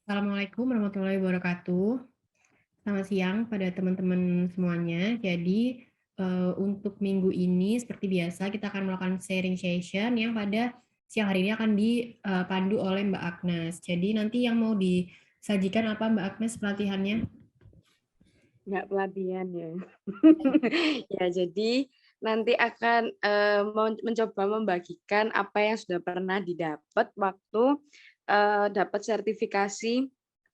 Assalamualaikum warahmatullahi wabarakatuh. Selamat siang pada teman-teman semuanya. Jadi, untuk minggu ini seperti biasa kita akan melakukan sharing session yang pada siang hari ini akan dipandu oleh Mbak Agnes. Jadi nanti yang mau disajikan apa Mbak Agnes pelatihannya? Nggak pelatihan ya. Ya, jadi nanti akan mau mencoba membagikan apa yang sudah pernah didapat waktu dapat sertifikasi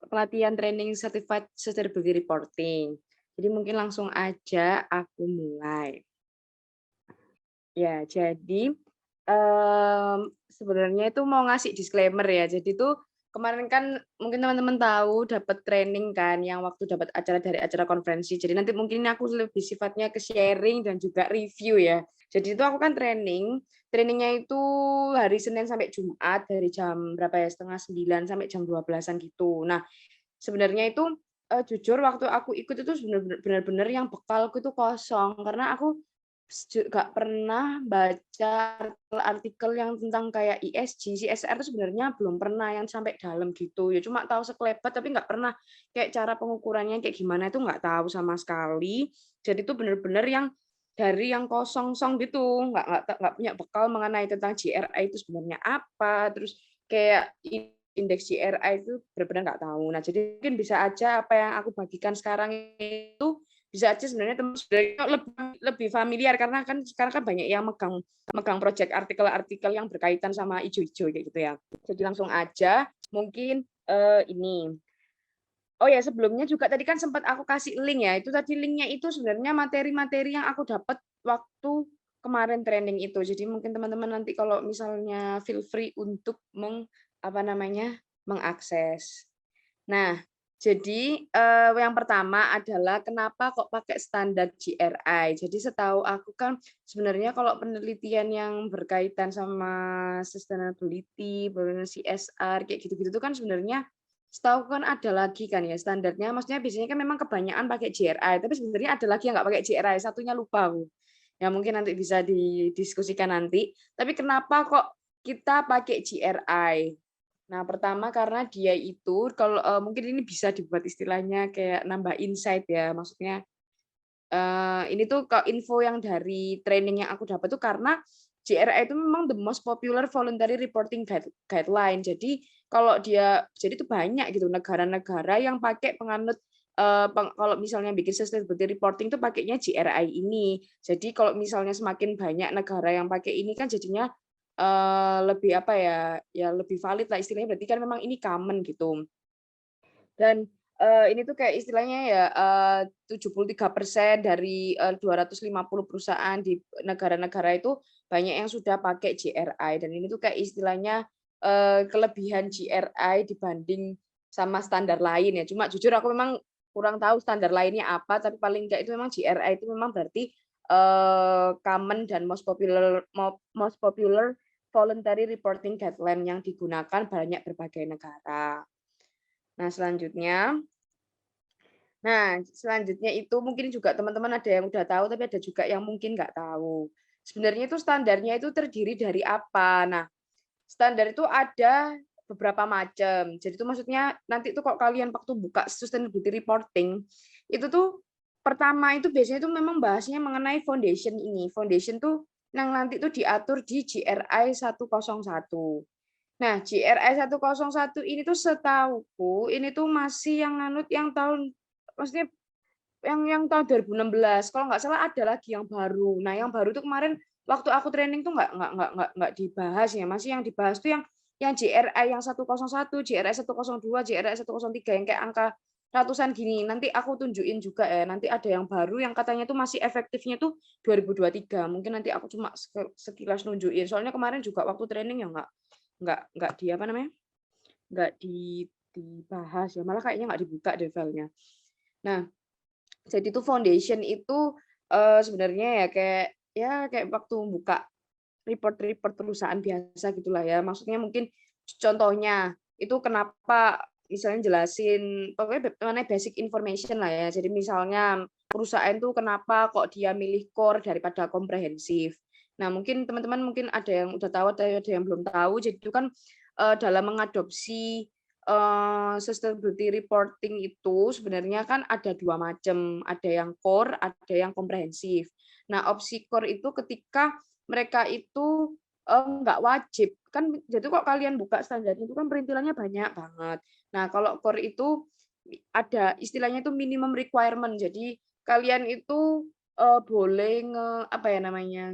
pelatihan training certified sustainability reporting. Jadi mungkin langsung aja aku mulai. Ya, jadi sebenarnya itu mau ngasih disclaimer ya. Jadi tuh kemarin kan mungkin teman-teman tahu dapat training kan yang waktu dapat acara dari acara konferensi. Jadi nanti mungkin aku lebih sifatnya ke sharing dan juga review ya. Jadi itu aku kan trainingnya itu hari Senin sampai Jumat dari jam berapa ya, setengah 9 sampai jam 12-an gitu. Nah, sebenarnya itu jujur waktu aku ikut itu benar-benar yang bekalku itu kosong karena aku nggak pernah baca artikel yang tentang kayak ESG, CSR itu sebenarnya belum pernah yang sampai dalam gitu. Ya cuma tahu sekelebat tapi nggak pernah kayak cara pengukurannya kayak gimana itu nggak tahu sama sekali. Jadi itu benar-benar yang dari yang kosong-song gitu, nggak punya bekal mengenai tentang GRI itu sebenarnya apa, terus kayak indeks GRI itu benar-benar nggak tahu. Nah, jadi mungkin bisa aja apa yang aku bagikan sekarang itu bisa aja sebenarnya teman sebenarnya lebih familiar karena kan sekarang kan banyak yang megang megang project artikel-artikel yang berkaitan sama ijo-ijo kayak gitu ya. Jadi langsung aja mungkin ini. Oh ya, sebelumnya juga tadi kan sempat aku kasih link ya. Itu tadi linknya itu sebenarnya materi-materi yang aku dapat waktu kemarin training itu. Jadi mungkin teman-teman nanti kalau misalnya feel free untuk apa namanya mengakses. Nah, jadi, yang pertama adalah kenapa kok pakai standar GRI. Jadi setahu aku kan sebenarnya kalau penelitian yang berkaitan sama sustainability, CSR, kayak gitu-gitu tuh kan sebenarnya setahu kan ada lagi kan ya standarnya, maksudnya biasanya kan memang kebanyakan pakai GRI, tapi sebenarnya ada lagi yang nggak pakai GRI, satunya lupa aku. Ya mungkin nanti bisa didiskusikan nanti. Tapi kenapa kok kita pakai GRI? Nah, pertama karena dia itu kalau mungkin ini bisa dibuat istilahnya kayak nambah insight ya, maksudnya ini tuh info yang dari training yang aku dapat tuh karena JRI itu memang the most popular voluntary reporting guideline. Jadi kalau dia jadi itu banyak gitu negara-negara yang pakai penganut kalau misalnya bikin sustainability reporting tuh pakainya JRI ini. Jadi kalau misalnya semakin banyak negara yang pakai ini kan jadinya lebih apa ya, ya lebih valid lah istilahnya berarti kan memang ini common gitu. Dan, ini tuh kayak istilahnya ya, 73% dari, 250 perusahaan di negara-negara itu banyak yang sudah pakai GRI dan ini tuh kayak istilahnya, kelebihan GRI dibanding sama standar lain ya. Cuma jujur aku memang kurang tahu standar lainnya apa, tapi paling enggak itu memang GRI itu memang berarti, common dan most popular voluntary reporting guideline yang digunakan banyak berbagai negara. Nah, selanjutnya itu mungkin juga teman-teman ada yang udah tahu, tapi ada juga yang mungkin nggak tahu. Sebenarnya itu standarnya itu terdiri dari apa? Nah, standar itu ada beberapa macam. Jadi itu maksudnya nanti itu kalau kalian waktu buka sustainability reporting, itu tuh pertama itu biasanya itu memang bahasnya mengenai foundation ini. Foundation tuh yang nanti itu diatur di GRI 101. Nah, GRI 101 ini tuh setahuku ini tuh masih yang nganut yang tahun maksudnya yang tahun 2016, kalau nggak salah ada lagi yang baru. Nah, yang baru tuh kemarin waktu aku training tuh nggak dibahas ya, masih yang dibahas tuh yang GRI yang 101, GRI 102, GRI 103 yang kayak angka ratusan gini. Nanti aku tunjukin juga ya, nanti ada yang baru yang katanya tuh masih efektifnya tuh 2023. Mungkin nanti aku cuma sekilas nunjukin. Soalnya kemarin juga waktu training ya nggak di apa namanya, nggak dibahas ya, malah kayaknya nggak dibuka deh filenya. Nah, jadi tuh foundation itu, sebenarnya ya kayak waktu buka report-report perusahaan biasa gitulah ya. Maksudnya mungkin contohnya, itu kenapa misalnya jelasin pokoknya mengenai basic information lah ya. Jadi misalnya perusahaan tuh kenapa kok dia milih core daripada komprehensif. Nah, mungkin teman-teman mungkin ada yang udah tahu, ada yang belum tahu. Jadi itu kan, dalam mengadopsi, sustainability reporting itu sebenarnya kan ada 2 macam, ada yang core, ada yang komprehensif. Nah, opsi core itu ketika mereka itu, nggak wajib, kan jadi kok kalian buka standar itu kan perintilannya banyak banget. Nah, kalau core itu ada istilahnya itu minimum requirement, jadi kalian itu, boleh apa ya namanya,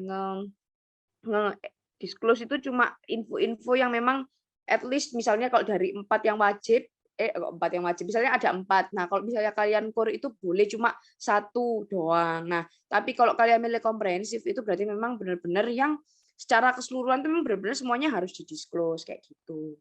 disclose itu cuma info-info yang memang at least misalnya kalau dari 4 yang wajib, kok 4 yang wajib, misalnya ada 4. Nah, kalau misalnya kalian core itu boleh cuma 1 doang. Nah, tapi kalau kalian milih komprehensif itu berarti memang benar-benar yang secara keseluruhan itu memang benar-benar semuanya harus di-disclose kayak gitu.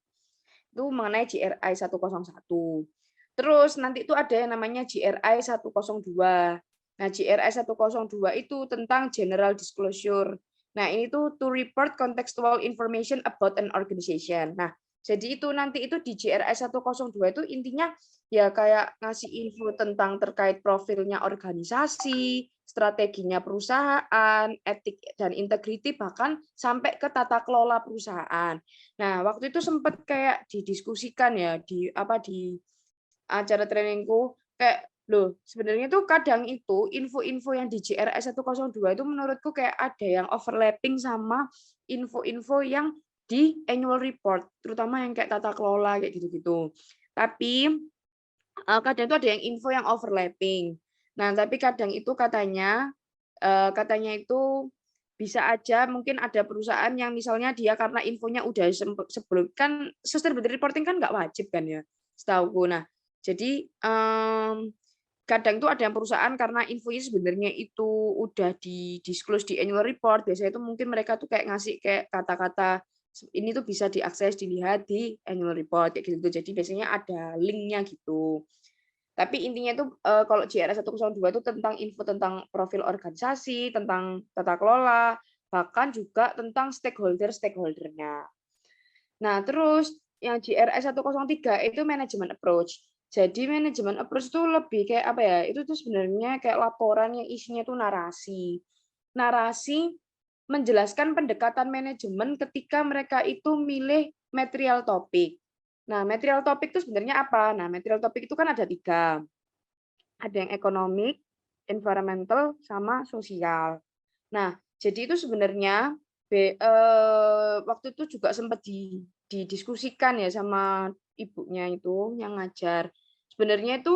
Itu mengenai GRI 101. Terus nanti itu ada yang namanya GRI 102. Nah, GRI 102 itu tentang general disclosure. Nah, ini tuh to report contextual information about an organization. Nah, jadi itu nanti itu di GRI 102 itu intinya ya kayak ngasih info tentang terkait profilnya organisasi, strateginya perusahaan, etik dan integriti, bahkan sampai ke tata kelola perusahaan. Nah, waktu itu sempat kayak didiskusikan ya di acara trainingku kayak, loh sebenarnya tuh kadang itu info-info yang di JRS 102 itu menurutku kayak ada yang overlapping sama info-info yang di annual report, terutama yang kayak tata kelola kayak gitu-gitu. Tapi kadang itu ada yang info yang overlapping. Nah, tapi kadang itu katanya itu bisa aja mungkin ada perusahaan yang misalnya dia karena infonya udah sebelum kan sustainability reporting kan nggak wajib kan ya, setahuku. Nah, jadi, kadang itu ada yang perusahaan karena infonya sebenarnya itu udah di-disclose di annual report, biasanya itu mungkin mereka tuh kayak ngasih kayak kata-kata, ini tuh bisa diakses, dilihat di annual report, kayak gitu. Jadi biasanya ada link-nya gitu. Tapi intinya itu, kalau JRS 102 itu tentang info tentang profil organisasi, tentang tata kelola, bahkan juga tentang stakeholder-nya. Nah, terus yang JRS 103 itu manajemen approach. Jadi manajemen approach itu lebih kayak apa ya, itu tuh sebenarnya kayak laporan yang isinya tuh narasi. Narasi menjelaskan pendekatan manajemen ketika mereka itu milih material topik. Nah, material topik itu sebenarnya apa? Nah, material topik itu kan ada 3. Ada yang ekonomik, environmental, sama sosial. Nah, jadi itu sebenarnya waktu itu juga sempat didiskusikan ya sama ibunya itu yang ngajar. Sebenarnya itu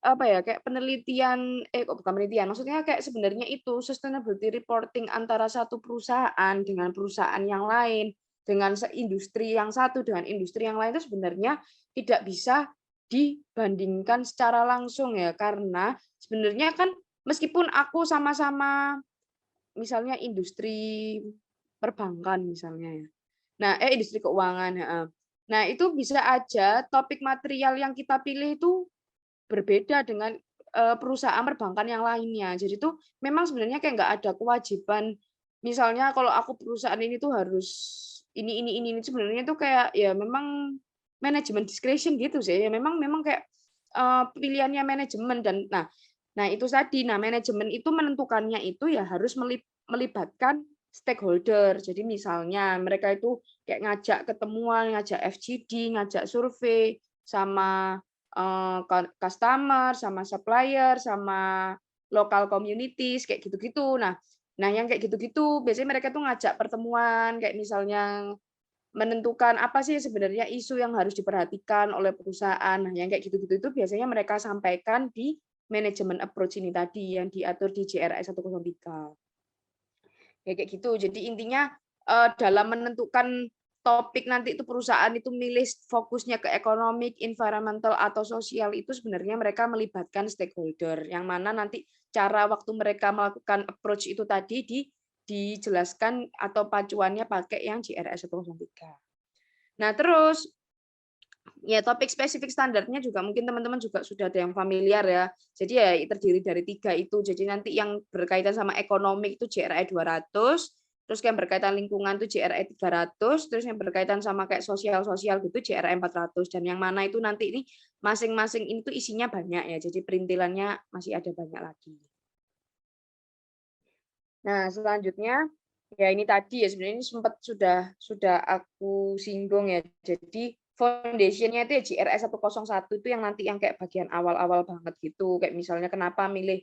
apa ya, kayak penelitian kok bukan penelitian, maksudnya kayak sebenarnya itu sustainability reporting antara satu perusahaan dengan perusahaan yang lain, dengan industri yang satu dengan industri yang lain itu sebenarnya tidak bisa dibandingkan secara langsung ya, karena sebenarnya kan meskipun aku sama-sama misalnya industri perbankan misalnya ya. Nah, industri keuangan, heeh. Nah, itu bisa aja topik material yang kita pilih itu berbeda dengan, perusahaan perbankan yang lainnya. Jadi tuh memang sebenarnya kayak nggak ada kewajiban, misalnya kalau aku perusahaan ini tuh harus ini, sebenarnya tuh kayak ya memang manajemen discretion gitu sih, ya memang memang kayak, pilihannya manajemen dan nah itu tadi, nah manajemen itu menentukannya itu ya harus melibatkan stakeholder. Jadi misalnya mereka itu kayak ngajak ketemuan, ngajak FGD, ngajak survei, sama customer, sama supplier, sama lokal communities, kayak gitu-gitu. Nah yang kayak gitu-gitu biasanya mereka tuh ngajak pertemuan, kayak misalnya menentukan apa sih sebenarnya isu yang harus diperhatikan oleh perusahaan. Nah yang kayak gitu-gitu itu biasanya mereka sampaikan di manajemen approach ini tadi yang diatur di JRS 103. Ya kayak gitu. Jadi intinya, dalam menentukan topik nanti itu perusahaan itu milih fokusnya ke ekonomi, environmental, atau sosial itu sebenarnya mereka melibatkan stakeholder, yang mana nanti cara waktu mereka melakukan approach itu tadi dijelaskan atau pacuannya pakai yang JRS 103. Nah terus ya, topik spesifik standarnya juga mungkin teman-teman juga sudah ada yang familiar ya. Jadi ya terdiri dari 3 itu. Jadi nanti yang berkaitan sama ekonomi itu JRI 200, terus yang berkaitan lingkungan itu JRI 300, terus yang berkaitan sama kayak sosial-sosial gitu JRI 400. Dan yang mana itu nanti ini masing-masing ini tuh isinya banyak ya. Jadi perintilannya masih ada banyak lagi. Nah, selanjutnya ya ini tadi ya sebenarnya ini sempat sudah aku singgung ya. Jadi foundation-nya itu ya JRS 101 itu yang nanti yang kayak bagian awal-awal banget gitu. Kayak misalnya kenapa milih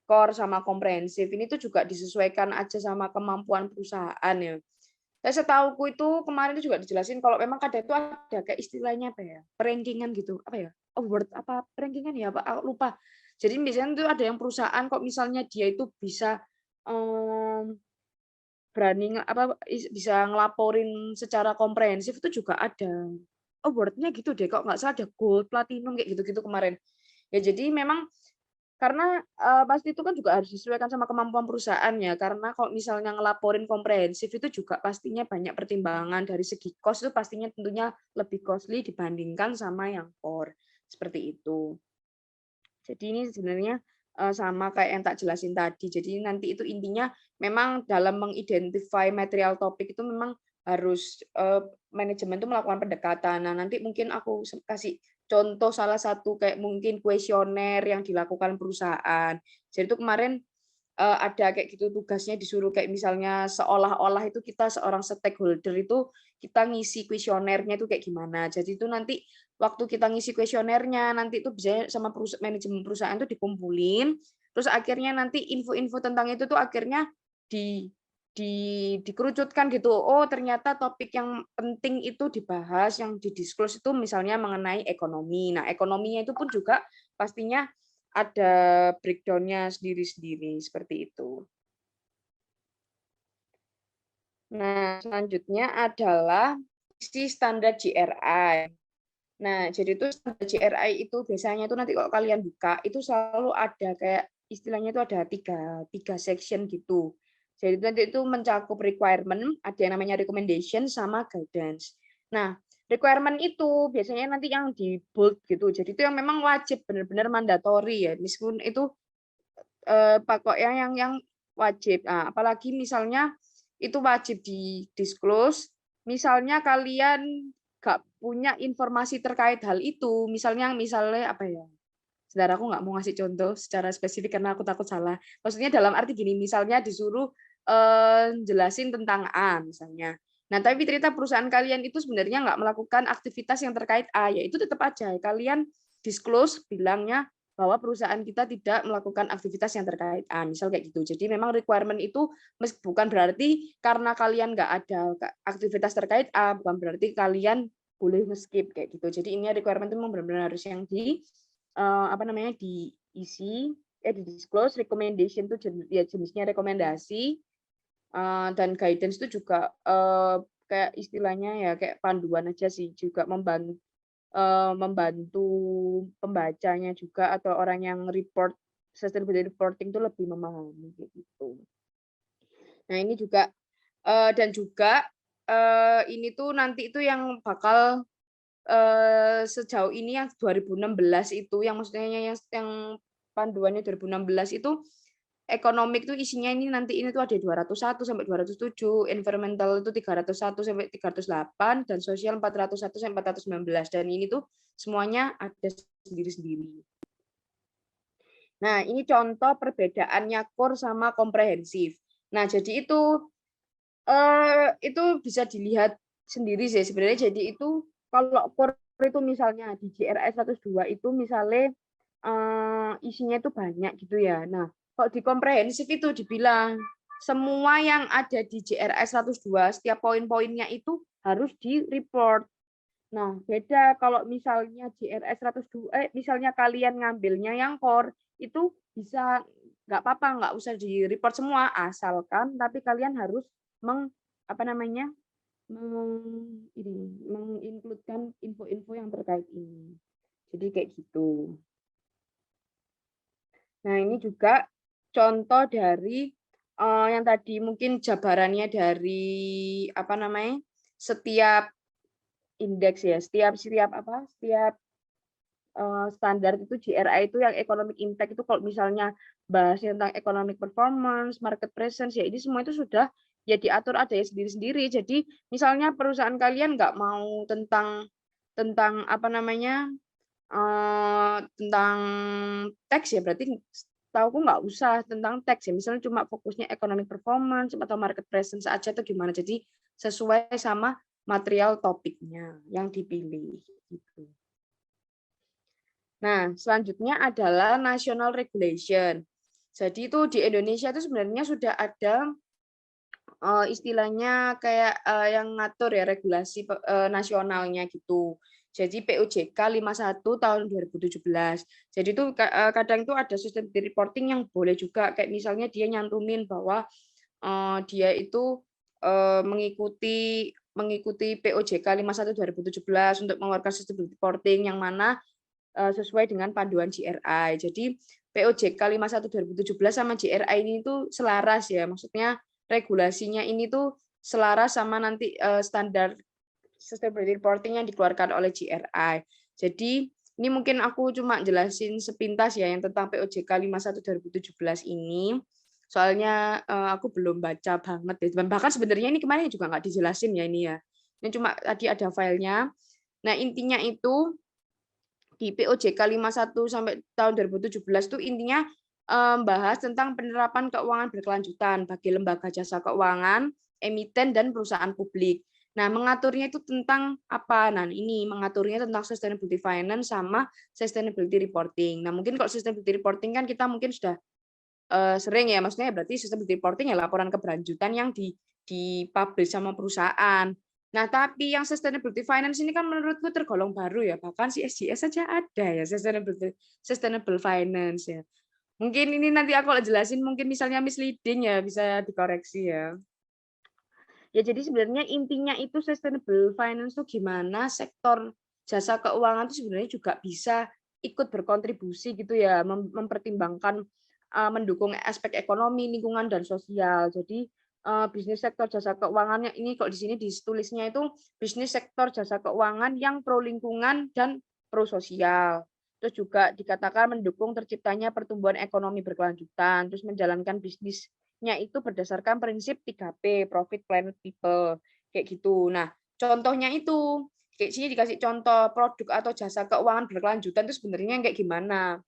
core sama komprehensif, ini tuh juga disesuaikan aja sama kemampuan perusahaan ya. Saya setahuku itu kemarin itu juga dijelasin kalau memang kadang itu ada kayak istilahnya apa ya, perankingan gitu, apa ya, award apa perankingan ya, apa aku lupa. Jadi biasanya tuh ada yang perusahaan kok misalnya dia itu bisa, berani bisa ngelaporin secara komprehensif itu juga ada award-nya gitu deh, kok nggak salah ada gold, platinum, kayak gitu-gitu kemarin. Ya jadi memang karena, pasti itu kan juga harus disesuaikan sama kemampuan perusahaan ya, karena kalau misalnya ngelaporin komprehensif itu juga pastinya banyak pertimbangan dari segi cost itu pastinya tentunya lebih costly dibandingkan sama yang core, seperti itu. Jadi ini sebenarnya, sama kayak yang tak jelasin tadi. Jadi nanti itu intinya memang dalam mengidentify material topik itu memang harus, manajemen itu melakukan pendekatan. Nah, nanti mungkin aku kasih contoh salah satu kayak mungkin kuesioner yang dilakukan perusahaan. Jadi itu kemarin, ada kayak gitu tugasnya disuruh kayak misalnya seolah-olah itu kita seorang stakeholder itu kita ngisi kuesionernya itu kayak gimana. Jadi itu nanti waktu kita ngisi kuesionernya, nanti itu bisa sama manajemen perusahaan itu dikumpulin, terus akhirnya nanti info-info tentang itu tuh akhirnya di dikerucutkan gitu. Oh, ternyata topik yang penting itu dibahas, yang di-disclose itu misalnya mengenai ekonomi. Nah, ekonominya itu pun juga pastinya ada breakdown-nya sendiri-sendiri, seperti itu. Nah, selanjutnya adalah isi standar GRI. Nah, jadi itu standar GRI itu biasanya itu nanti kalau kalian buka, itu selalu ada kayak istilahnya itu ada tiga section gitu. Jadi nanti itu mencakup requirement, ada yang namanya recommendation, sama guidance. Nah, requirement itu biasanya nanti yang di bold gitu. Jadi itu yang memang wajib, benar-benar mandatory ya. Meskipun itu pokoknya yang wajib. Nah, apalagi misalnya itu wajib di-disclose, misalnya kalian nggak punya informasi terkait hal itu, misalnya apa ya, sebentar aku nggak mau ngasih contoh secara spesifik karena aku takut salah. Maksudnya dalam arti gini, misalnya disuruh, jelasin tentang A misalnya. Nah, tapi ternyata perusahaan kalian itu sebenarnya nggak melakukan aktivitas yang terkait A, ya itu tetap aja kalian disclose bilangnya bahwa perusahaan kita tidak melakukan aktivitas yang terkait A, misal kayak gitu. Jadi memang requirement itu bukan berarti karena kalian nggak ada aktivitas terkait A, bukan berarti kalian boleh skip kayak gitu. Jadi ini requirement itu memang benar-benar harus yang apa namanya, diisi, di-disclose, recommendation itu ya jenisnya rekomendasi, dan guidance itu juga, kayak istilahnya ya kayak panduan aja sih, juga membantu pembacanya juga atau orang yang sustainability reporting itu lebih memahami kayak gitu. Nah ini juga, dan juga, ini tuh nanti itu yang bakal, sejauh ini yang 2016 itu yang maksudnya yang panduannya 2016 itu ekonomik tuh isinya ini nanti ini tuh ada 201 sampai 207, environmental itu 301 sampai 308, dan sosial 401 sampai 419, dan ini tuh semuanya ada sendiri-sendiri. Nah, ini contoh perbedaannya core sama komprehensif. Nah, jadi itu bisa dilihat sendiri sih sebenarnya. Jadi itu kalau core itu misalnya di JRS 102 itu misalnya, isinya itu banyak gitu ya. Nah, kalau di komprehensif itu dibilang semua yang ada di JRS 102 setiap poin-poinnya itu harus di-report. Nah, beda kalau misalnya JRS 102 misalnya kalian ngambilnya yang core, itu bisa nggak apa-apa, nggak usah di-report semua, asalkan tapi kalian harus apa namanya, menginclude-kan info-info yang terkait ini. Jadi kayak gitu. Nah, ini juga contoh dari, yang tadi mungkin jabarannya dari apa namanya, setiap indeks ya, setiap standar itu GRI itu yang economic impact itu kalau misalnya bahas tentang economic performance, market presence, ya ini semua itu sudah ya diatur ada ya sendiri-sendiri. Jadi misalnya perusahaan kalian nggak mau tentang tentang apa namanya, tentang teks ya berarti setahuku nggak usah tentang teks ya, misalnya cuma fokusnya economic performance atau market presence aja atau gimana. Jadi sesuai sama material topiknya yang dipilih gitu. Nah, selanjutnya adalah national regulation. Jadi itu di Indonesia itu sebenarnya sudah ada istilahnya kayak, yang ngatur ya regulasi nasionalnya gitu. Jadi PUJK 51 tahun 2017. Jadi itu kadang itu ada sustainability reporting yang boleh juga kayak misalnya dia nyantumin bahwa, dia itu, mengikuti mengikuti PUJK 51 2017 untuk mengeluarkan sustainability reporting yang mana, sesuai dengan panduan GRI. Jadi PUJK 51 2017 sama GRI ini tuh selaras ya, maksudnya regulasinya ini tuh selaras sama nanti, standar sustainability reporting yang dikeluarkan oleh GRI. Jadi ini mungkin aku cuma jelasin sepintas ya yang tentang PUJK 51 2017 ini. Soalnya, aku belum baca banget ya, dan bahkan sebenarnya ini kemarin juga nggak dijelasin ya ini ya. Ini cuma tadi ada filenya. Nah, intinya itu di PUJK 51 sampai tahun 2017 itu intinya bahas tentang penerapan keuangan berkelanjutan bagi lembaga jasa keuangan, emiten, dan perusahaan publik. Nah, mengaturnya itu tentang apa? Nah, ini mengaturnya tentang sustainability finance sama sustainability reporting. Nah, mungkin kalau sustainability reporting kan kita mungkin sudah sering ya, maksudnya berarti sustainability reporting ya laporan keberlanjutan yang di-publish sama perusahaan. Nah, tapi yang sustainability finance ini kan menurutku tergolong baru ya, bahkan si SJS saja ada ya sustainable finance ya. Mungkin ini nanti aku kalau jelasin mungkin misalnya misleading ya, bisa dikoreksi ya. Ya jadi sebenarnya intinya itu sustainable finance itu gimana sektor jasa keuangan itu sebenarnya juga bisa ikut berkontribusi gitu ya, mempertimbangkan, mendukung aspek ekonomi, lingkungan, dan sosial. Jadi, bisnis sektor jasa keuangannya ini kok di sini ditulisnya itu bisnis sektor jasa keuangan yang pro lingkungan dan pro sosial. Terus juga dikatakan mendukung terciptanya pertumbuhan ekonomi berkelanjutan, terus menjalankan bisnis itu berdasarkan prinsip 3P, Profit, Planet, People, kayak gitu. Nah, contohnya itu, kayak sini dikasih contoh produk atau jasa keuangan berkelanjutan itu sebenarnya kayak gimana.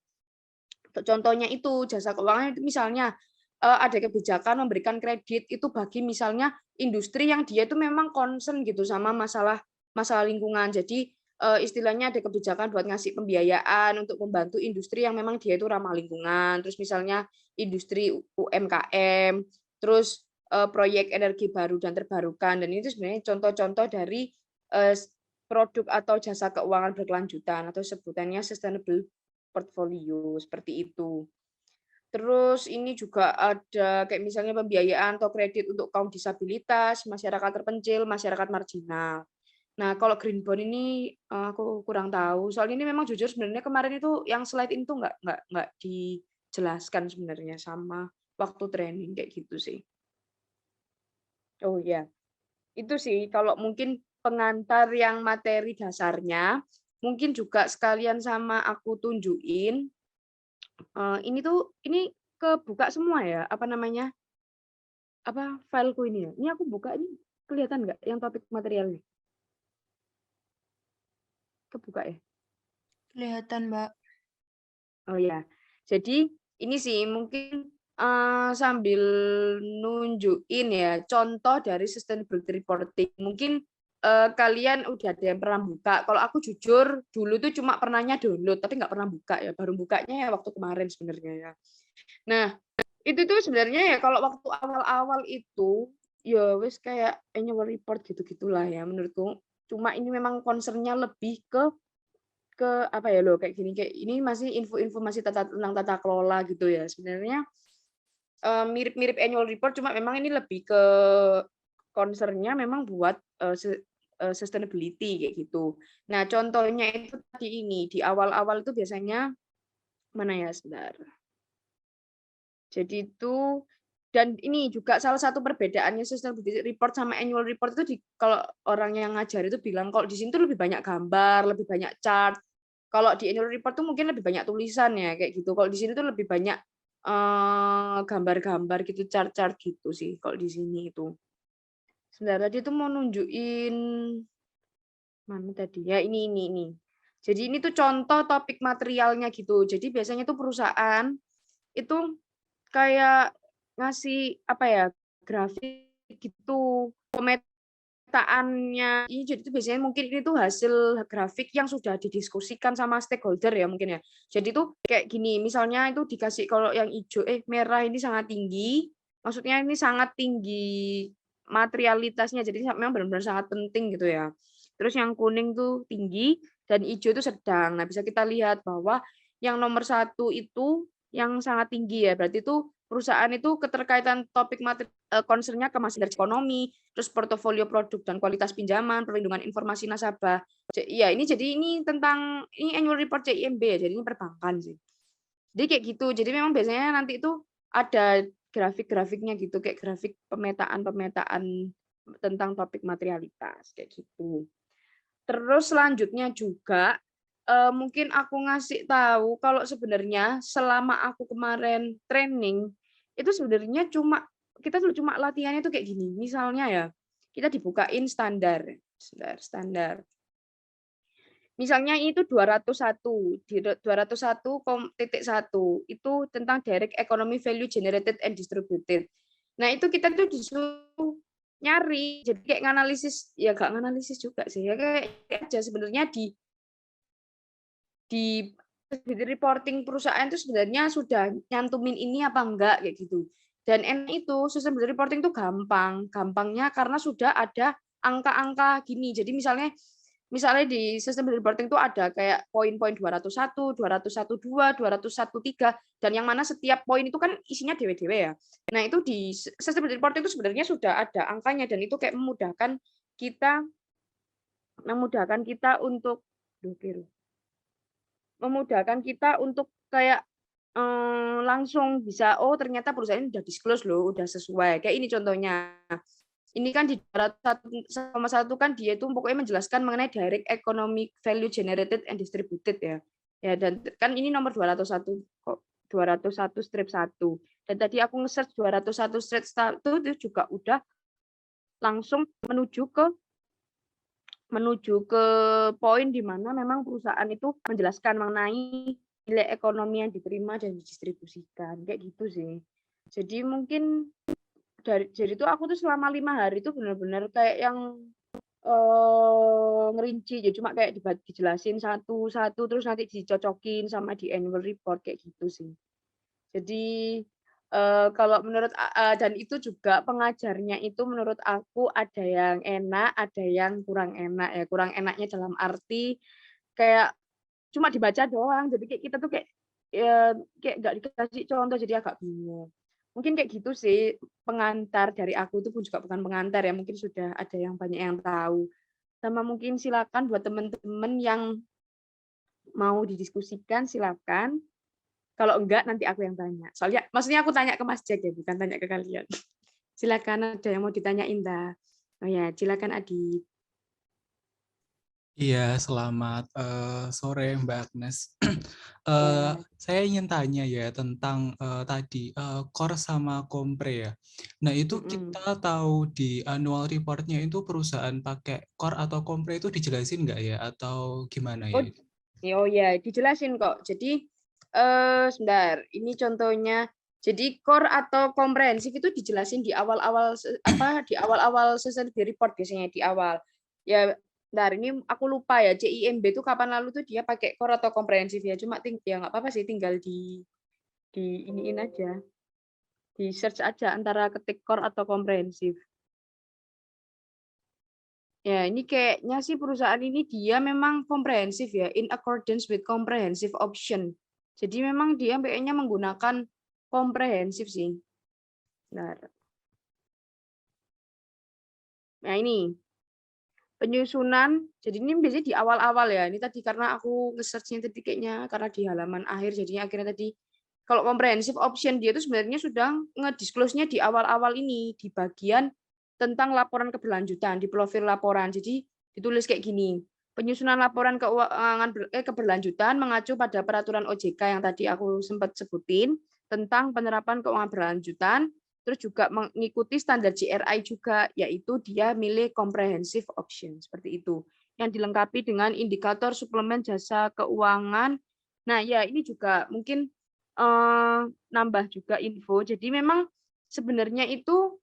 Contohnya itu, jasa keuangan itu misalnya ada kebijakan memberikan kredit itu bagi misalnya industri yang dia itu memang concern gitu sama masalah masalah lingkungan. Jadi istilahnya ada kebijakan buat ngasih pembiayaan untuk membantu industri yang memang dia itu ramah lingkungan. Terus misalnya industri UMKM, terus proyek energi baru dan terbarukan. Dan itu sebenarnya contoh-contoh dari produk atau jasa keuangan berkelanjutan atau sebutannya sustainable portfolio, seperti itu. Terus ini juga ada kayak misalnya pembiayaan atau kredit untuk kaum disabilitas, masyarakat terpencil, masyarakat marginal. Nah, kalau green bond ini aku kurang tahu. Soalnya ini memang jujur sebenarnya kemarin itu yang slide itu nggak dijelaskan sebenarnya sama waktu training kayak gitu sih. Oh ya, itu sih kalau mungkin pengantar yang materi dasarnya, mungkin juga sekalian sama aku tunjukin. Ini tuh ini kebuka semua ya, apa namanya, apa, fileku ini ya. Ini aku buka ini kelihatan nggak yang topik materialnya? Kebuka ya? Kelihatan, Mbak. Oh ya. Jadi ini sih mungkin, sambil nunjukin ya contoh dari sustainability reporting. Mungkin, kalian udah ada yang pernah buka. Kalau aku jujur dulu tuh cuma pernahnya download, tapi nggak pernah buka ya, baru bukanya ya waktu kemarin sebenarnya ya. Nah, itu tuh sebenarnya ya kalau waktu awal-awal itu, ya wis kayak annual report gitu-gitulah ya menurutku. Cuma ini memang concern-nya lebih ke apa ya loh, kayak gini, kayak ini masih info-info masih tentang tata kelola gitu ya. Sebenarnya, mirip-mirip annual report cuma memang ini lebih ke concern-nya memang buat, sustainability kayak gitu. Nah, contohnya itu tadi ini, di awal-awal itu biasanya mana ya, sebentar. Jadi itu dan ini juga salah satu perbedaannya sustainability report sama annual report itu kalau orang yang ngajar itu bilang kalau di sini tuh lebih banyak gambar, lebih banyak chart. Kalau di annual report tuh mungkin lebih banyak tulisan ya kayak gitu. Kalau di sini tuh lebih banyak gambar-gambar gitu, chart-chart gitu sih kalau di sini itu. Sebentar tadi tuh mau nunjukin mana tadi ya ini. Jadi ini tuh contoh topik materialnya gitu. Jadi biasanya tuh perusahaan itu kayak ngasih, apa ya, grafik gitu, pemetaannya ini jadi itu biasanya mungkin ini tuh hasil grafik yang sudah didiskusikan sama stakeholder ya mungkin ya. Jadi tuh kayak gini, misalnya itu dikasih kalau yang hijau merah ini sangat tinggi, maksudnya ini sangat tinggi materialitasnya, jadi memang benar-benar sangat penting gitu ya. Terus yang kuning tuh tinggi dan hijau itu sedang. Nah, bisa kita lihat bahwa yang nomor 1 itu yang sangat tinggi ya, berarti itu perusahaan itu keterkaitan topik concern-nya ke masalah ekonomi, terus portofolio produk dan kualitas pinjaman, perlindungan informasi nasabah. Ya ini jadi ini tentang ini annual report CIMB ya, jadi ini perbankan sih. Jadi kayak gitu. Jadi memang biasanya nanti itu ada grafik-grafiknya gitu, kayak grafik pemetaan-pemetaan tentang topik materialitas kayak gitu. Terus selanjutnya juga mungkin aku ngasih tahu kalau sebenarnya selama aku kemarin training itu sebenarnya kita cuma latihannya tuh kayak gini. Misalnya ya, kita dibukain standar. Misalnya itu 201, di 201,1 itu tentang direct economy value generated and distributed. Nah, itu kita tuh disuruh nyari, jadi kayak nganalisis, ya nggak nganalisis juga sih, ya kayak aja sebenarnya di reporting perusahaan itu sebenarnya sudah nyantumin ini apa enggak kayak gitu. Dan itu sistem reporting itu gampangnya karena sudah ada angka-angka gini. Jadi misalnya di sistem reporting itu ada kayak poin-poin 201, 212, 213 dan yang mana setiap poin itu kan isinya dewe-dewe ya. Nah, itu di sistem reporting itu sebenarnya sudah ada angkanya dan itu kayak memudahkan kita untuk kayak langsung bisa, oh ternyata perusahaan ini udah disclose loh, udah sesuai. Kayak ini contohnya. Ini kan di 201,1 kan dia itu pokoknya menjelaskan mengenai direct economic value generated and distributed ya. Ya dan kan ini nomor 201 kok 201 strip 1. Dan tadi aku nge-search 201 strip 1 itu juga udah langsung menuju ke poin di mana memang perusahaan itu menjelaskan mengenai nilai ekonomi yang diterima dan didistribusikan kayak gitu sih. Jadi mungkin jadi itu aku tuh selama 5 hari itu benar-benar kayak yang ngerinci ya cuma kayak dijelasin satu-satu terus nanti dicocokin sama di annual report kayak gitu sih. Jadi kalau menurut dan itu juga pengajarnya itu menurut aku ada yang enak, ada yang kurang enak ya. Kurang enaknya dalam arti kayak cuma dibaca doang, jadi kayak kita tuh kayak kayak nggak dikasih contoh jadi agak bingung. Mungkin kayak gitu sih pengantar dari aku itu pun juga bukan pengantar ya, mungkin sudah ada yang banyak yang tahu. Sama mungkin silakan buat teman-teman yang mau didiskusikan silakan. Kalau enggak nanti aku yang tanya. Soalnya maksudnya aku tanya ke Mas Jack ya, bukan tanya ke kalian. Silakan ada yang mau ditanyain dah. Oh ya, silakan Adi. Iya, selamat sore Mbak Agnes. Ya. Saya ingin tanya ya tentang tadi core sama kompre ya. Nah itu kita tahu di annual report-nya itu perusahaan pakai core atau kompre itu dijelasin nggak ya atau gimana ya? Oh ya, dijelasin kok. Jadi sebentar, ini contohnya. Jadi core atau komprehensif itu dijelasin di awal-awal di awal-awal sustainability report biasanya di awal. Ya, bentar ini aku lupa ya CIMB itu kapan lalu tuh dia pakai core atau komprehensif ya. Cuma ya nggak apa-apa sih tinggal di iniin aja. Di search aja antara ketik core atau komprehensif. Ya, ini kayaknya sih perusahaan ini dia memang komprehensif ya, in accordance with comprehensive option. Jadi memang dia kayaknya menggunakan komprehensif sih. Nah ini penyusunan. Jadi ini biasanya di awal-awal ya. Ini tadi karena aku nge-search-nya tadi kayaknya karena di halaman akhir jadinya akhirnya tadi kalau comprehensive option dia itu sebenarnya sudah nge-disclose-nya di awal-awal ini di bagian tentang laporan keberlanjutan di profil laporan. Jadi ditulis kayak gini. Penyusunan laporan keuangan keberlanjutan mengacu pada peraturan OJK yang tadi aku sempat sebutin tentang penerapan keuangan berlanjutan, terus juga mengikuti standar GRI juga, yaitu dia milih comprehensive option seperti itu. Yang dilengkapi dengan indikator suplemen jasa keuangan. Nah, ya ini juga mungkin nambah juga info. Jadi memang sebenarnya itu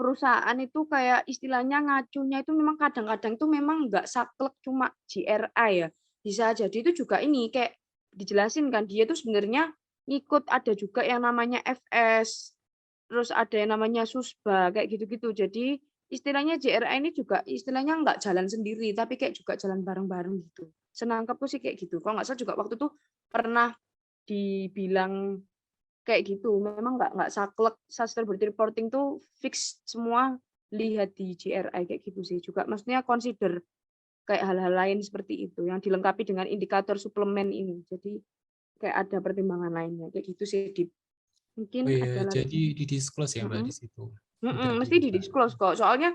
perusahaan itu kayak istilahnya ngacunya itu memang kadang-kadang itu memang nggak saklek cuma GRI ya. Bisa jadi itu juga ini kayak dijelasin kan dia tuh sebenarnya ngikut ada juga yang namanya FS, terus ada yang namanya Susba kayak gitu-gitu. Jadi istilahnya JRI ini juga istilahnya nggak jalan sendiri tapi kayak juga jalan bareng-bareng gitu. Senangkapku sih kayak gitu. Kalau nggak salah juga waktu itu pernah dibilang kayak gitu, memang nggak saklek sustainability reporting tuh fix semua lihat di GRI kayak gitu sih. Juga maksudnya consider kayak hal-hal lain seperti itu yang dilengkapi dengan indikator suplemen ini. Jadi kayak ada pertimbangan lainnya kayak gitu sih. Oh Mungkin iya, ada lagi. jadi di-disclose ya Mbak Mm-mm. di situ. Mm-mm, Beberapa mesti indikator. di-disclose kok. Soalnya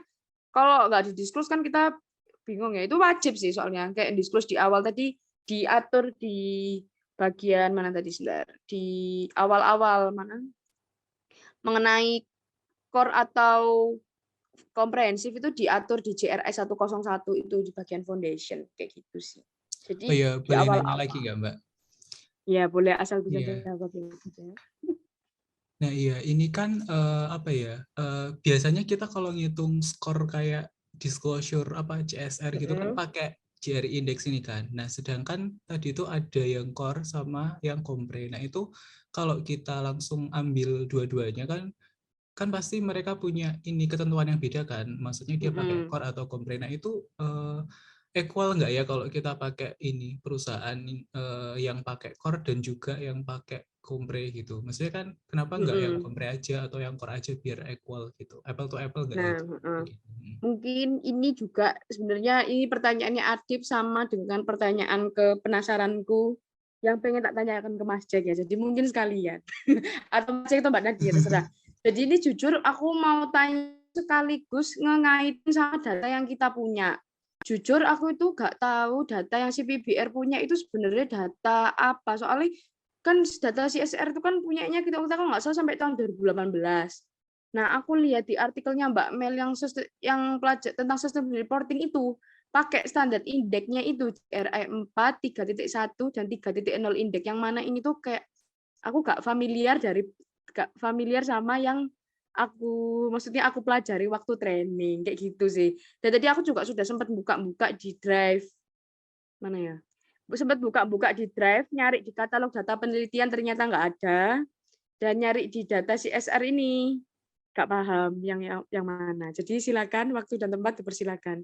kalau nggak di-disclose kan kita bingung ya. Itu wajib sih soalnya. Kayak disclose di awal tadi diatur di bagian mana tadi sebentar. Di awal-awal mana mengenai core atau komprehensif itu diatur di JRI 101 itu di bagian foundation kayak gitu sih. Oh Jadi iya, di boleh nanya lagi awal-awal. nggak Mbak? Ya boleh asal bisa Iya. jawab aja. Nah iya, ini kan apa ya? Biasanya kita kalau ngitung skor kayak disclosure apa CSR gitu kan Mm-mm. pakai GRI index ini kan. Nah, sedangkan tadi itu ada yang core sama yang compre. Nah, itu kalau kita langsung ambil dua-duanya kan pasti mereka punya ini ketentuan yang beda kan. Maksudnya dia pakai Mm-mm. core atau compre. Nah, itu equal nggak ya kalau kita pakai ini perusahaan yang pakai core dan juga yang pakai compre gitu. Maksudnya kan kenapa nggak yang Mm-mm. compre aja atau yang core aja biar equal gitu. Apple to apple nggak ya? Nah, Gitu. mungkin ini juga sebenarnya ini pertanyaannya Adib sama dengan pertanyaan ke penasaranku yang pengen tak tanyakan ke Mas Jack ya. Jadi mungkin sekalian atau Mas Jack atau Mbak Nadia terserah. Jadi ini jujur aku mau tanya sekaligus ngaitin sama data yang kita punya. Jujur aku itu nggak tahu data yang si PBR punya itu sebenarnya data apa. Soalnya kan data CSR itu kan punyanya kita kalau nggak salah sampai tahun 2018. Nah, aku lihat di artikelnya Mbak Mel yang pelajar tentang sustainable reporting itu pakai standar indeksnya itu RI 4, 3.1 dan 3.0 indeks. Yang mana ini tuh kayak aku gak familiar sama yang maksudnya aku pelajari waktu training kayak gitu sih. Dan tadi aku juga sudah sempat buka-buka di Drive mana ya? Sempat buka-buka di Drive, nyari di katalog data penelitian ternyata nggak ada, dan nyari di data CSR ini nggak paham yang mana. Jadi silakan waktu dan tempat dipersilakan.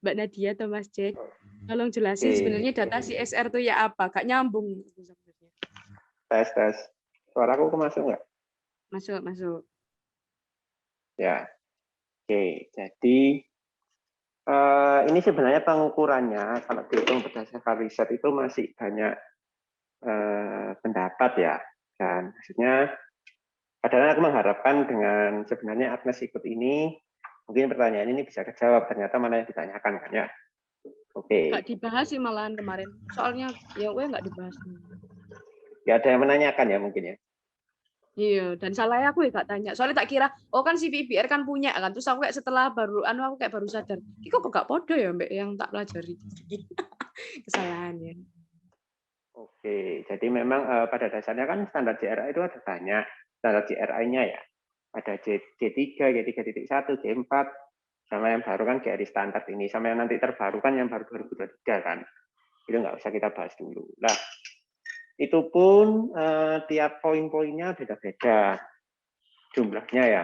Mbak Nadia atau Mas Jack, tolong jelasin sebenarnya data CSR itu ya apa? Gak nyambung sebenarnya. Tes. Suaraku masuk nggak? Masuk. Ya. Oke, jadi ini sebenarnya pengukurannya kalau dihitung berdasarkan riset itu masih banyak pendapat ya. Dan maksudnya padahal aku mengharapkan dengan sebenarnya Agnes ikut ini, mungkin pertanyaan ini bisa terjawab. Ternyata mana yang ditanyakan kan ya. Oke. Nggak dibahas sih malahan kemarin. Soalnya ya nggak dibahas. Ya ada yang menanyakan ya mungkin ya. Iya, dan salahnya aku ya gak tanya. Soalnya tak kira, oh kan si PBR kan punya kan. Terus aku kayak setelah aku kayak baru sadar, ini kok gak podo ya mbak yang tak pelajari. Kesalahannya. Oke, jadi memang pada dasarnya kan standar GRI itu ada banyak standar GRI-nya ya. Ada G3, G3.1, G4, sama yang baru kan GRI standar ini, sama yang nanti terbaru kan yang baru 2023 kan. Itu nggak usah kita bahas dulu. Nah, itu pun tiap poin-poinnya beda-beda jumlahnya ya,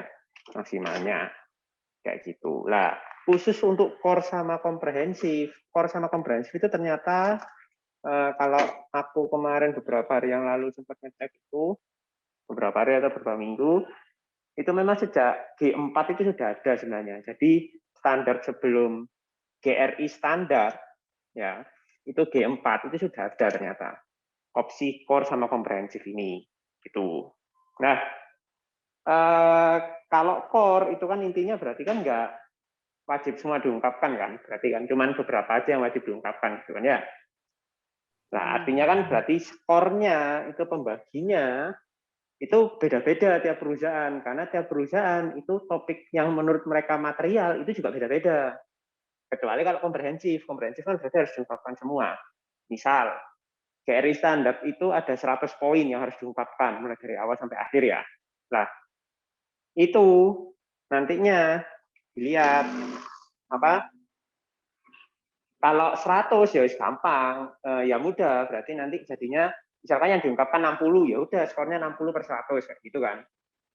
maksimalnya. Kayak gitu. Lah, khusus untuk core sama komprehensif itu ternyata kalau aku kemarin beberapa hari yang lalu sempat ngecek itu, beberapa hari atau beberapa minggu, itu memang sejak G4 itu sudah ada sebenarnya. Jadi standar sebelum GRI standar, ya itu G4 itu sudah ada ternyata. Opsi core sama komprehensif ini. Gitu. Nah, kalau core itu kan intinya berarti kan nggak wajib semua diungkapkan kan. Berarti kan cuma beberapa aja yang wajib diungkapkan. Gitu kan ya. Nah, artinya kan berarti skornya itu pembaginya itu beda-beda tiap perusahaan karena tiap perusahaan itu topik yang menurut mereka material itu juga beda-beda. Kecuali kalau komprehensif kan berarti harus diungkapkan semua. Misal GRI standar itu ada 100 poin yang harus diungkapkan mulai dari awal sampai akhir ya. Nah, Itu nantinya dilihat apa? Kalau 100 ya gampang, ya mudah. Berarti nanti jadinya misalkan yang diungkapkan 60, ya udah skornya 60/100 kayak gitu kan.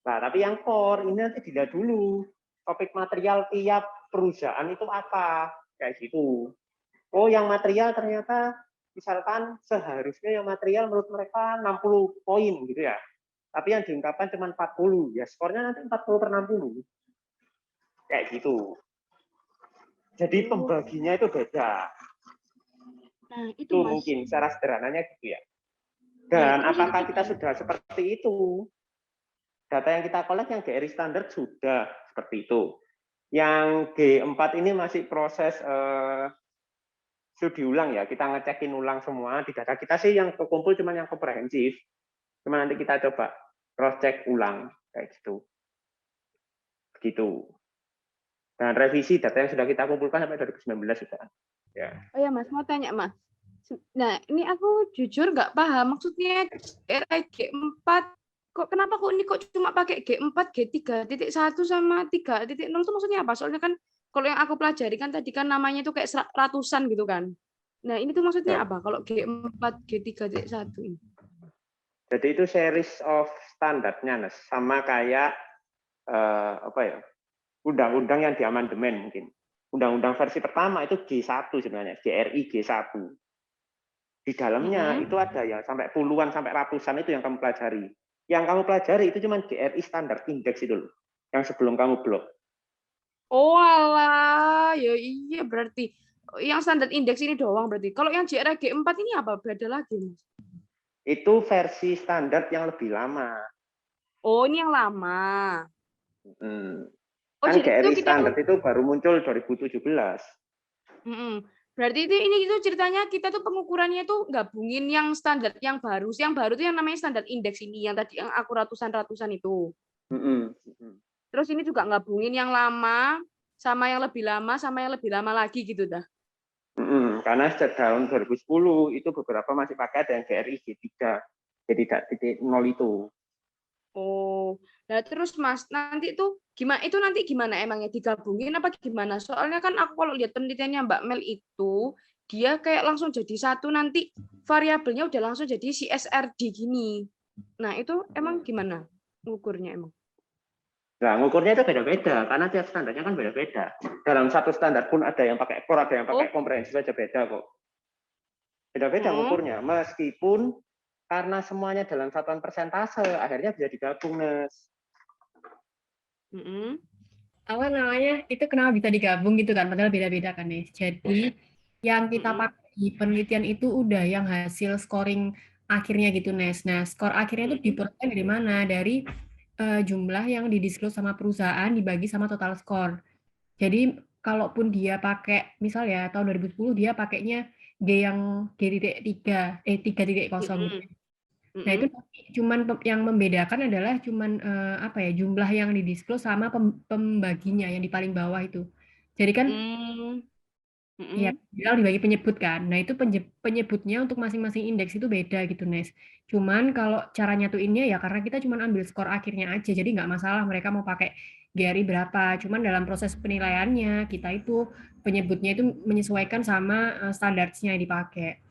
Nah, tapi yang core ini nanti dilihat dulu topik material tiap perusahaan itu apa, kayak gitu. Oh, yang material ternyata misalkan seharusnya yang material menurut mereka 60 poin gitu ya. Tapi yang diungkapkan cuma 40, ya skornya nanti 40/60. Kayak gitu. Jadi pembaginya itu beda. Nah, itu Itu Mas. mungkin secara sederhananya gitu ya. Nah, Dan itu apakah itu kita kan. sudah seperti itu? Data yang kita collect yang GRI standar sudah seperti itu. Yang G4 ini masih proses studi ulang ya. Kita ngecekin ulang semua. Di data kita sih yang kekumpul cuma yang komprehensif. Cuma nanti kita coba cross check ulang kayak gitu. Begitu. Dan revisi data yang sudah kita kumpulkan sampai 2019 sudah. Ya. Oh ya Mas, mau tanya Mas. Nah, ini aku jujur nggak paham. Maksudnya GRI G4, kenapa kok ini kok cuma pakai G4, G3.1 sama 3.0 itu maksudnya apa? Soalnya kan kalau yang aku pelajari kan tadi kan namanya itu kayak ratusan gitu kan. Nah, ini tuh maksudnya Ya. apa kalau G4, G3.1 ini? Jadi itu series of standarnya, Nes. Sama kayak apa ya? Undang-undang yang diamandemen mungkin. Undang-undang versi pertama itu G1 sebenarnya, GRI G1. Di dalamnya itu ada ya sampai puluhan sampai ratusan itu yang kamu pelajari. Yang kamu pelajari itu cuma GRI standar indeks itu loh, yang sebelum kamu blok. Oh alah, ya iya berarti yang standar indeks ini doang berarti. Kalau yang GRI G4 ini apa? Beda lagi, Mas? Itu versi standar yang lebih lama. Oh, ini yang lama. Oh, Kan jadi itu GRI kita standar itu baru muncul 2017. Berarti itu ceritanya kita tuh pengukurannya tuh gabungin yang standar yang baru. Yang baru tuh yang namanya standar indeks ini yang tadi yang aku ratusan itu. Terus ini juga gabungin yang lama sama yang lebih lama sama yang lebih lama lagi gitu dah. Karena sejak tahun 2010 itu beberapa masih pakai ada yang GRI G3, jadi tidak titik 0 itu. Oh, nah terus Mas nanti tuh gimana emangnya digabungin apa gimana? Soalnya kan aku kalau lihat penelitiannya Mbak Mel itu dia kayak langsung jadi satu nanti variabelnya udah langsung jadi CSRD gini. Nah itu emang gimana ngukurnya emang? Nah, ngukurnya itu beda-beda, karena tiap standarnya kan beda-beda. Dalam satu standar pun ada yang pakai core, ada yang pakai komprehensif aja beda kok. Beda-beda ngukurnya, meskipun karena semuanya dalam satuan persentase, akhirnya bisa digabung, Nes. Apa namanya, itu kenapa bisa digabung gitu kan, padahal beda-beda kan, Nes. Jadi, yang kita pakai di penelitian itu udah yang hasil scoring akhirnya gitu, Nes. Nah, skor akhirnya itu diperoleh dari mana? Dari jumlah yang didisclose sama perusahaan dibagi sama total skor. Jadi kalaupun dia pakai misal ya tahun 2010 dia pakainya G yang G.3 3.0 gitu. Nah, itu cuman yang membedakan adalah cuman apa ya, jumlah yang didisclose sama pembaginya yang di paling bawah itu. Jadi kan ya, tinggal dibagi penyebut kan. Nah, itu penyebutnya untuk masing-masing indeks itu beda gitu, Nes. Cuman kalau cara nyatuinnya ya karena kita cuman ambil skor akhirnya aja, jadi nggak masalah mereka mau pakai GRI berapa. Cuman dalam proses penilaiannya kita itu penyebutnya itu menyesuaikan sama standarnya yang dipakai.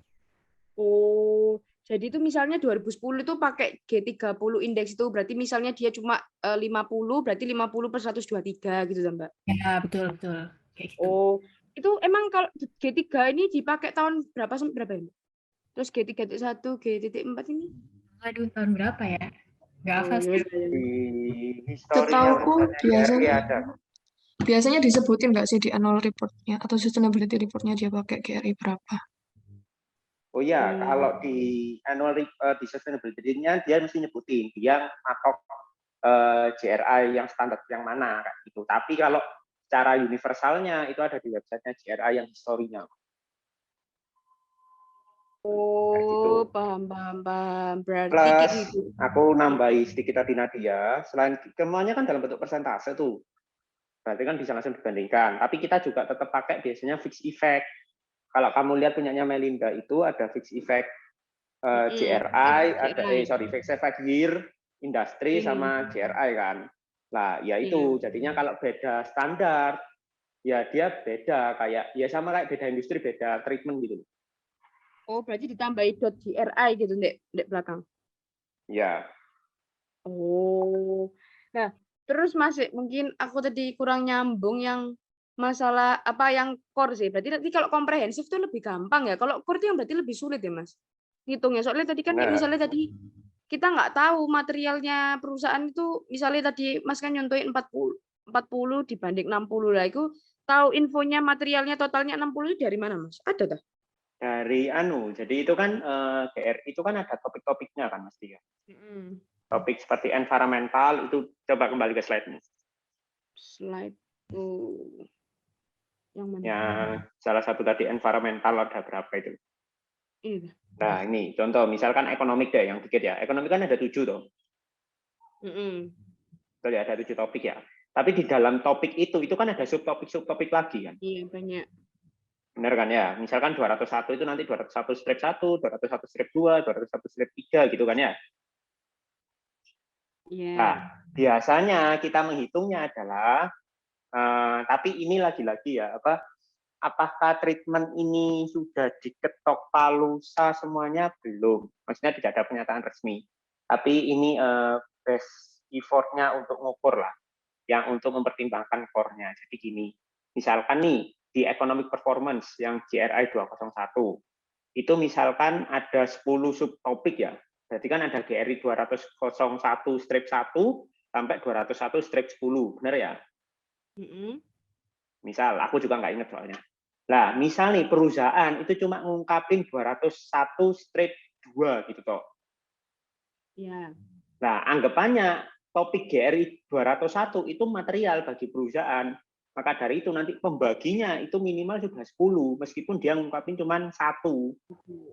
Oh, jadi itu misalnya 2010 itu pakai G30 indeks itu berarti misalnya dia cuma 50, berarti 50/123 gitu Mbak. Ya, betul betul. Kayak gitu. Oh, itu emang kalau G3 ini dipakai tahun berapa sampai berapa ya? Terus G3.1, G.4 ini? Aduh, tahun berapa ya? Nggak hafal sih. Di historinya Setauku GRI ada. biasanya disebutin nggak sih di annual report-nya atau sustainability report-nya dia pakai GRI berapa? Oh ya, kalau di annual di sustainability-nya dia mesti nyebutin dia matok GRI yang standar yang mana kayak gitu. Tapi kalau secara universalnya itu ada di websitenya GRI yang historinya. Oh, paham. Berarti Plus, gitu. aku nambahi sedikit tadi Nadia, selain semuanya kan dalam bentuk persentase tuh. Berarti kan bisa langsung dibandingkan. Tapi kita juga tetap pakai biasanya fixed effect. Kalau kamu lihat punyanya Melinda itu ada fixed effect GRI, ada fixed effect year, industri sama GRI kan. Lah, ya itu jadinya kalau beda standar, ya dia beda kayak ya sama kayak beda industri, beda treatment gitu. Oh, berarti ditambahi .gri gitu Ndek belakang. Ya. Oh. Nah, terus masih mungkin aku tadi kurang nyambung yang masalah apa yang core sih. Berarti nanti kalau komprehensif tuh lebih gampang ya. Kalau core itu yang berarti lebih sulit ya, Mas. Ngitungnya. Soalnya tadi kan kayak Benar. misalnya tadi kita nggak tahu materialnya perusahaan itu, misalnya tadi Mas kan nyontohin 40 dibanding 60 lah. Itu tahu infonya materialnya totalnya 60 itu dari mana, Mas? Ada tak? Dari jadi itu kan GRI itu kan ada topik-topiknya kan mesti ya. Topik seperti environmental itu coba kembali ke slide-nya. Slide yang mana? Yang salah satu tadi environmental ada berapa itu? Iya. Nah ini contoh misalkan ekonomik deh yang dikit ya. Ekonomik kan ada 7 tuh. Betul ya, ada 7 topik ya. Tapi di dalam topik itu kan ada subtopik lagi kan. Iya banyak. Benar kan ya? Misalkan 201 itu nanti 201 strip 1, 201 strip 2, 201 strip 3 gitu kan ya. Nah, biasanya kita menghitungnya adalah tapi ini lagi-lagi ya apakah treatment ini sudah diketok palusa semuanya belum? Maksudnya tidak ada pernyataan resmi. Tapi ini best effort-nya untuk ngukur lah, yang untuk mempertimbangkan core-nya. Jadi gini, misalkan nih di economic performance yang GRI 201 itu misalkan ada 10 subtopik ya. Berarti kan ada GRI 201 strip 1 sampai 201 strip 10, benar ya? Misal, aku juga nggak ingat soalnya. Nah, misal nih perusahaan itu cuma ngungkapin 201 strip 2 gitu toh. Iya. Nah, anggapannya topik GRI 201 itu material bagi perusahaan. Maka dari itu nanti pembaginya itu minimal sudah 10, meskipun dia ngungkapin cuma 1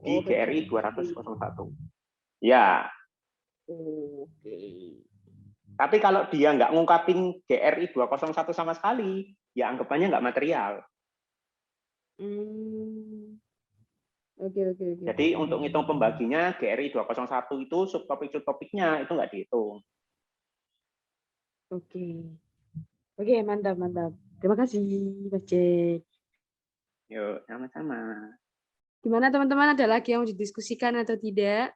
di GRI 201. Ya. Oke. Tapi kalau dia nggak ngungkapin GRI 201 sama sekali, ya anggapannya nggak material. Oke. Jadi untuk ngitung pembaginya, GRI 201 itu subtopik-subtopiknya itu nggak dihitung. Oke, mantap. Terima kasih, Mas Jack. Yuk, sama-sama. Gimana teman-teman, ada lagi yang mau didiskusikan atau tidak?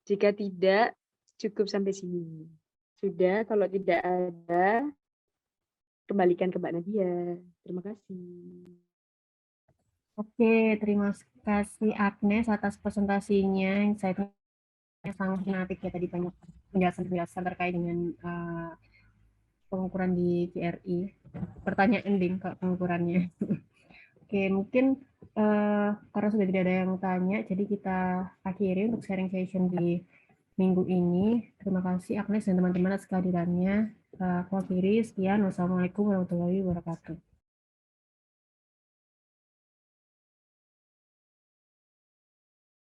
Jika tidak, cukup sampai sini. Sudah, kalau tidak ada, kembalikan ke Mbak Nadia. Terima kasih. Oke, terima kasih Agnes atas presentasinya. Insight-nya sangat menarik ya, tadi banyak penjelasan terkait dengan pengukuran di GRI. Pertanyaan ending kok pengukurannya. Oke, mungkin karena sudah tidak ada yang tanya, jadi kita akhiri untuk sharing session di minggu ini. Terima kasih Agnes dan teman-teman atas kehadirannya. Aku akhiri, sekian. Wassalamualaikum warahmatullahi wabarakatuh.